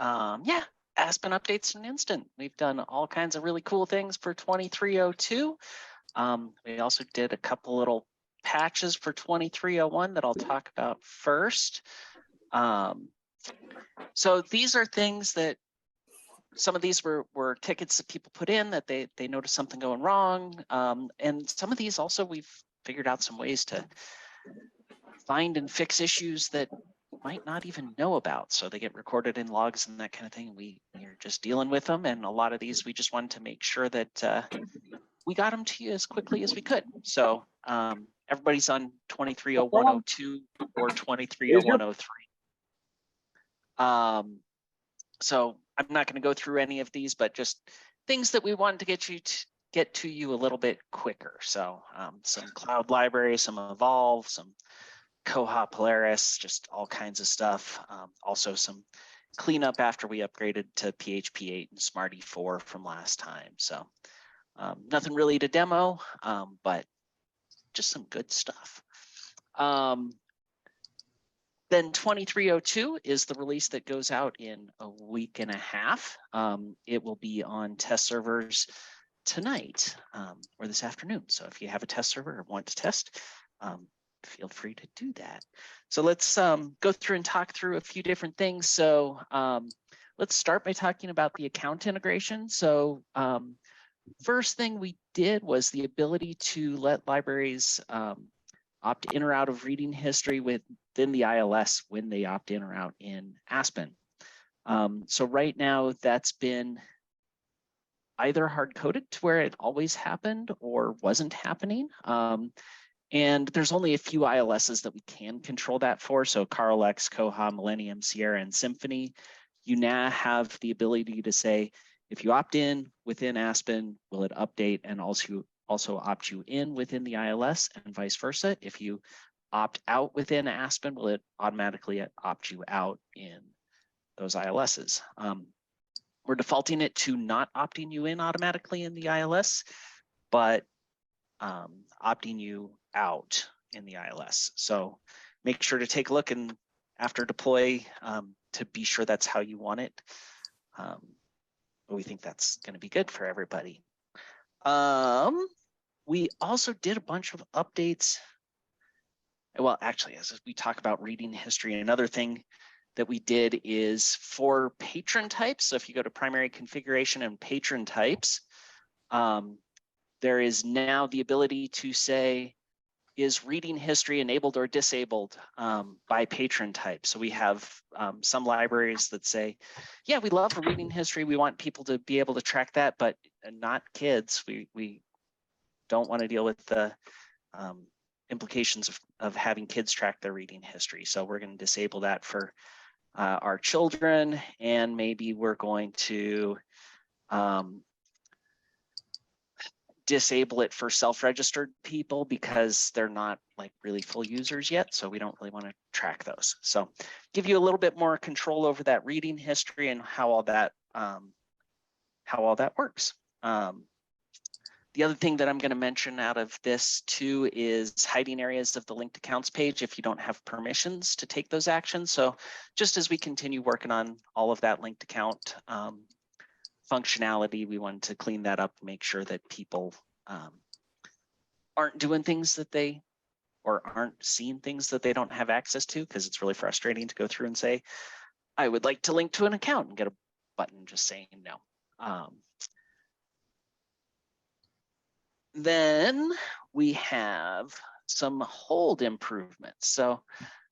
Yeah, Aspen updates in an instant. We've done all kinds of really cool things for 2302. We also did a couple little patches for 2301 that I'll talk about first. So these are things that some of these were tickets that people put in that they noticed something going wrong. And some of these also we've figured out some ways to find and fix issues that might not even know about. So they get recorded in logs and that kind of thing. We're just dealing with them. And a lot of these, we just wanted to make sure that we got them to you as quickly as we could. So everybody's on 230102 or 230103. So I'm not going to go through any of these, but just things that we wanted to get to you a little bit quicker. So some cloud library, some Evolve, some Koha Polaris, just all kinds of stuff. Also some cleanup after we upgraded to PHP 8 and Smarty 4 from last time. So nothing really to demo, but just some good stuff. Then 2302 is the release that goes out in a week and a half. It will be on test servers tonight or this afternoon. So if you have a test server or want to test, feel free to do that. So let's go through and talk through a few different things. So let's start by talking about the account integration. So first thing we did was the ability to let libraries opt in or out of reading history within the ILS when they opt in or out in Aspen. So right now that's been either hard-coded to where it always happened or wasn't happening. And there's only a few ILSs that we can control that for. So Carlex, Koha, Millennium, Sierra, and Symphony. You now have the ability to say, if you opt in within Aspen, will it update and also opt you in within the ILS and vice versa? If you opt out within Aspen, will it automatically opt you out in those ILSs? We're defaulting it to not opting you in automatically in the ILS, but opting you out in the ILS. So make sure to take a look and after deploy to be sure that's how you want it. We think that's going to be good for everybody. We also did a bunch of updates. Well, actually, as we talk about reading history, another thing that we did is for patron types. So if you go to primary configuration and patron types, there is now the ability to say, is reading history enabled or disabled by patron type? So we have some libraries that say, yeah, we love reading history. We want people to be able to track that, but not kids. We don't want to deal with the implications of having kids track their reading history. So we're going to disable that for our children, and maybe we're going to disable it for self-registered people because they're not like really full users yet. So we don't really want to track those. So give you a little bit more control over that reading history and how all that works. The other thing that I'm going to mention out of this too is hiding areas of the linked accounts page if you don't have permissions to take those actions. So just as we continue working on all of that linked account functionality, we wanted to clean that up, make sure that people aren't doing things that they, or aren't seeing things that they don't have access to, because it's really frustrating to go through and say, I would like to link to an account and get a button just saying no. Then we have some hold improvements. So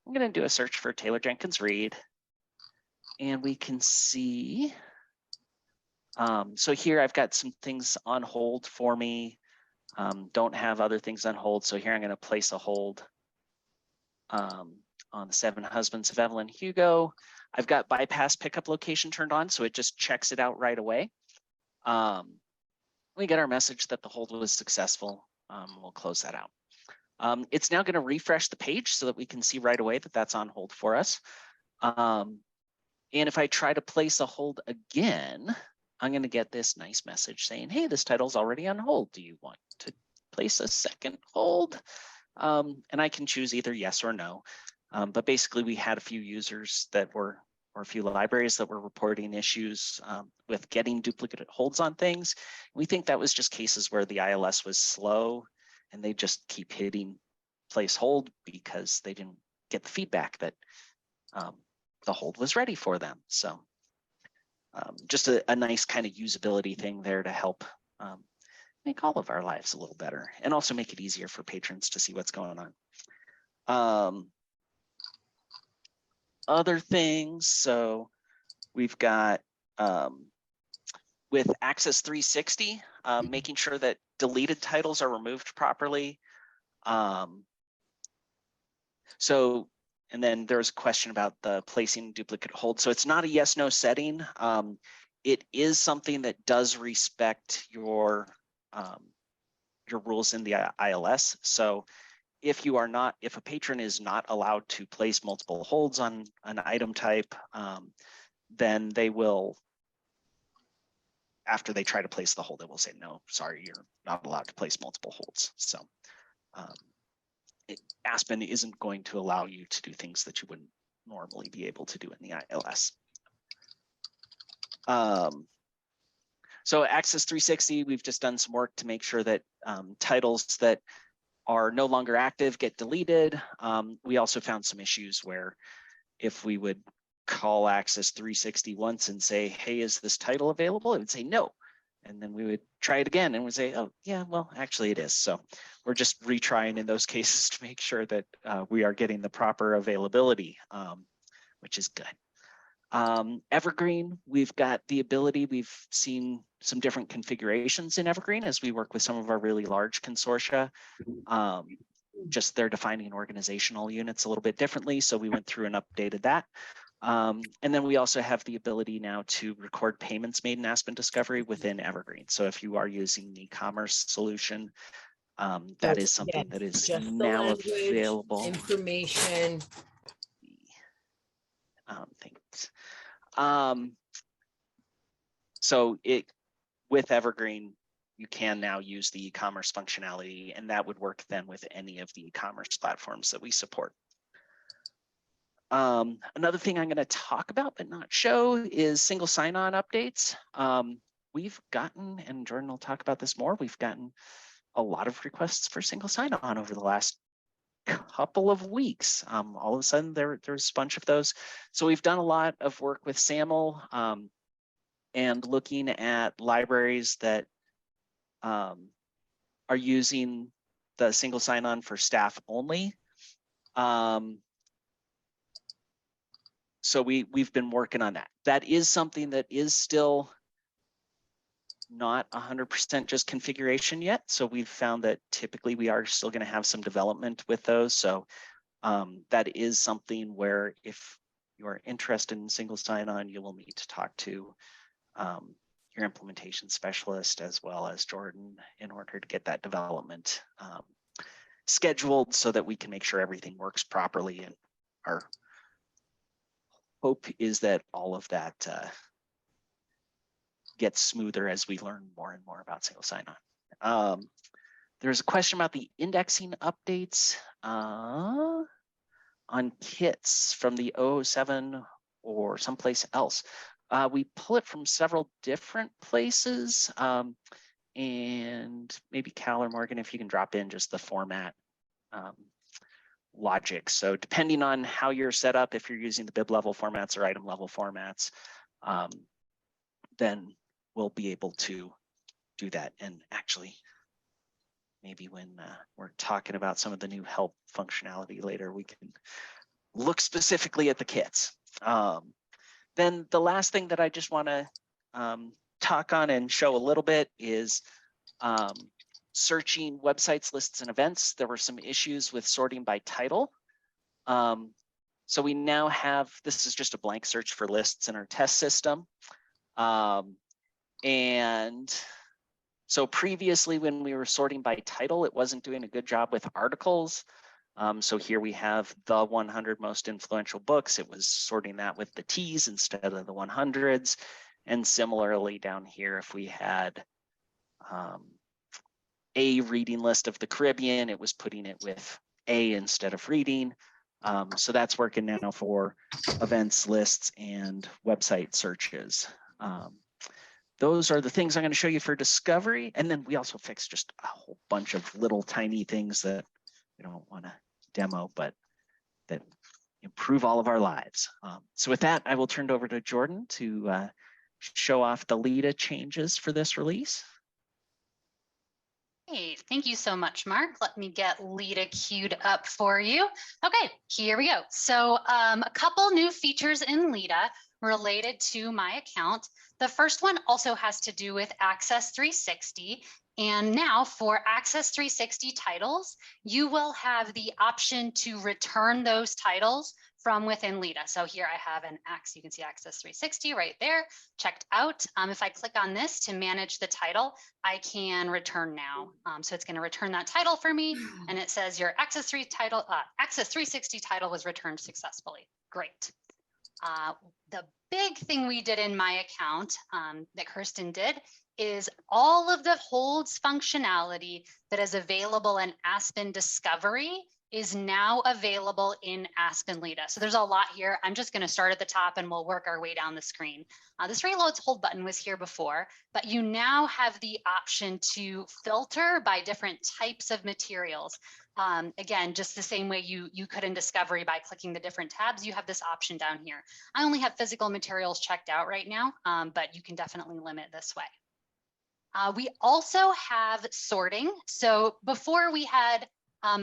I'm going to do a search for Taylor Jenkins Reid, and we can see. So here I've got some things on hold for me. Don't have other things on hold. So here I'm going to place a hold on the 7 Husbands of Evelyn Hugo. I've got bypass pickup location turned on, so it just checks it out right away. We get our message that the hold was successful. We'll close that out. It's now going to refresh the page so that we can see right away that that's on hold for us. And if I try to place a hold again, I'm going to get this nice message saying, hey, this title's already on hold. Do you want to place a second hold? And I can choose either yes or no. But basically, we had a few users that were or a few libraries that were reporting issues with getting duplicate holds on things. We think that was just cases where the ILS was slow and they just keep hitting place hold because they didn't get the feedback that the hold was ready for them. So just a nice kind of usability thing there to help make all of our lives a little better and also make it easier for patrons to see what's going on. Other things, so we've got with Access 360, making sure that deleted titles are removed properly. And then there's a question about the placing duplicate hold. So it's not a yes, no setting. It is something that does respect your rules in the ILS. So if a patron is not allowed to place multiple holds on an item type, then they will, after they try to place the hold, it will say, no, sorry, you're not allowed to place multiple holds. So Aspen isn't going to allow you to do things that you wouldn't normally be able to do in the ILS. So Access 360, we've just done some work to make sure that titles that are no longer active get deleted. We also found some issues where if we would call Access 360 once and say, hey, is this title available? It would say no. And then we would try it again and we'd say, oh, yeah, well, actually it is. So we're just retrying in those cases to make sure that we are getting the proper availability, which is good. Evergreen, we've got the ability, we've seen some different configurations in Evergreen as we work with some of our really large consortia. Just they're defining organizational units a little bit differently. So we went through and updated that. And then we also have the ability now to record payments made in Aspen Discovery within Evergreen. So if you are using the e-commerce solution, that is something that is just now language, available. Information. Thanks. So with Evergreen, you can now use the e-commerce functionality, and that would work then with any of the e-commerce platforms that we support. Another thing I'm going to talk about but not show is single sign-on updates. We've gotten, and Jordan will talk about this more, we've gotten a lot of requests for single sign-on over the last couple of weeks. All of a sudden there's a bunch of those. So we've done a lot of work with SAML and looking at libraries that are using the single sign-on for staff only. So we've been working on that. That is something that is still not 100% just configuration yet. So we've found that typically we are still going to have some development with those. So that is something where if you are interested in single sign-on, you will need to talk to your implementation specialist as well as Jordan in order to get that development scheduled so that we can make sure everything works properly. And our hope is that all of that gets smoother as we learn more and more about single sign-on. There's a question about the indexing updates on kits from the 007 or someplace else. We pull it from several different places, and maybe Cal or Morgan, if you can drop in just the format logic. So depending on how you're set up, if you're using the bib level formats or item level formats, then we'll be able to do that. And actually, maybe when we're talking about some of the new help functionality later, we can look specifically at the kits. Then the last thing that I just want to talk on and show a little bit is searching websites, lists, and events. There were some issues with sorting by title. So we now have, this is just a blank search for lists in our test system. And so previously when we were sorting by title, it wasn't doing a good job with articles. So here we have the 100 most influential books. It was sorting that with the T's instead of the 100s. And similarly down here, if we had a reading list of the Caribbean, it was putting it with A instead of reading. So that's working now for events, lists, and website searches. Those are the things I'm going to show you for discovery. And then we also fixed just a whole bunch of little tiny things that we don't want to demo, but that improve all of our lives. So with that, I will turn it over to Jordan to show off the LIDA changes for this release. Hey, thank you so much, Mark. Let me get LIDA queued up for you. Okay, here we go. So a couple new features in LIDA related to my account. The first one also has to do with Access 360. And now for Access 360 titles, you will have the option to return those titles from within LIDA. So here I have you can see Access 360 right there, checked out. If I click on this to manage the title, I can return now. So it's going to return that title for me, and it says your Access 360 title was returned successfully. Great. The big thing we did in my account that Kirsten did is all of the holds functionality that is available in Aspen Discovery is now available in Aspen LIDA. So there's a lot here. I'm just going to start at the top and we'll work our way down the screen. This reloads hold button was here before, but you now have the option to filter by different types of materials. Again, just the same way you could in Discovery by clicking the different tabs, you have this option down here. I only have physical materials checked out right now, but you can definitely limit this way. We also have sorting. So before we had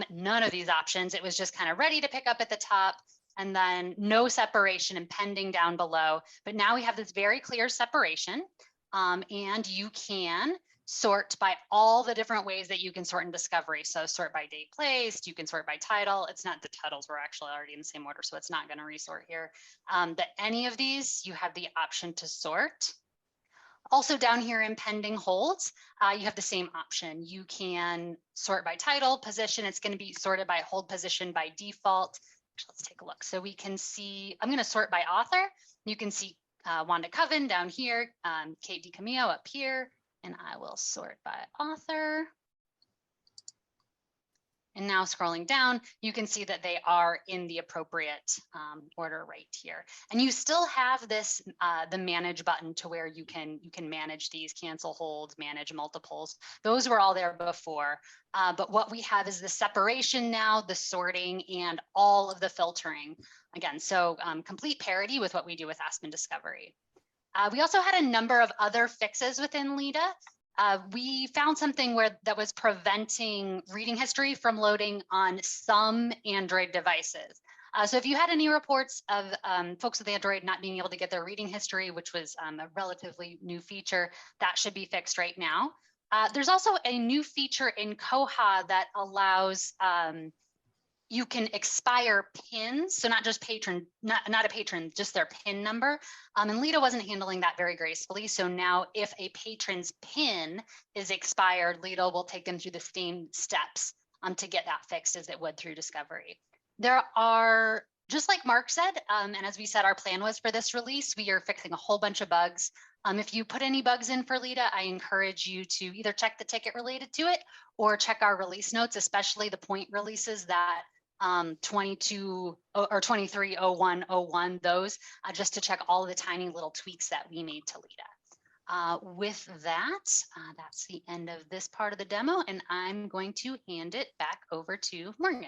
none of these options. It was just kind of ready to pick up at the top and then no separation and pending down below. But now we have this very clear separation and you can sort by all the different ways that you can sort in Discovery. So sort by date placed, you can sort by title. It's not the titles were actually already in the same order, so it's not going to resort here. But any of these, you have the option to sort. Also down here in pending holds, you have the same option. You can sort by title, position. It's going to be sorted by hold position by default. Let's take a look. So we can see, I'm going to sort by author. You can see Wanda Coven down here, Kate DiCamillo up here, and I will sort by author. And now scrolling down, you can see that they are in the appropriate order right here. And you still have this, the manage button to where you can manage these, cancel holds, manage multiples. Those were all there before. But what we have is the separation now, the sorting, and all of the filtering. Again, so complete parity with what we do with Aspen Discovery. We also had a number of other fixes within LIDA. We found something that was preventing reading history from loading on some Android devices. So if you had any reports of folks with Android not being able to get their reading history, which was a relatively new feature, that should be fixed right now. There's also a new feature in Koha that allows you can expire pins, so not just not a patron, just their pin number. And LIDA wasn't handling that very gracefully. So now if a patron's pin is expired, LIDA will take them through the same steps to get that fixed as it would through Discovery. There are, just like Mark said, and as we said, our plan was for this release, we are fixing a whole bunch of bugs. If you put any bugs in for LIDA, I encourage you to either check the ticket related to it or check our release notes, especially the point releases that 22 or 230101, those just to check all the tiny little tweaks that we made to LIDA. With that, that's the end of this part of the demo, and I'm going to hand it back over to Morgan.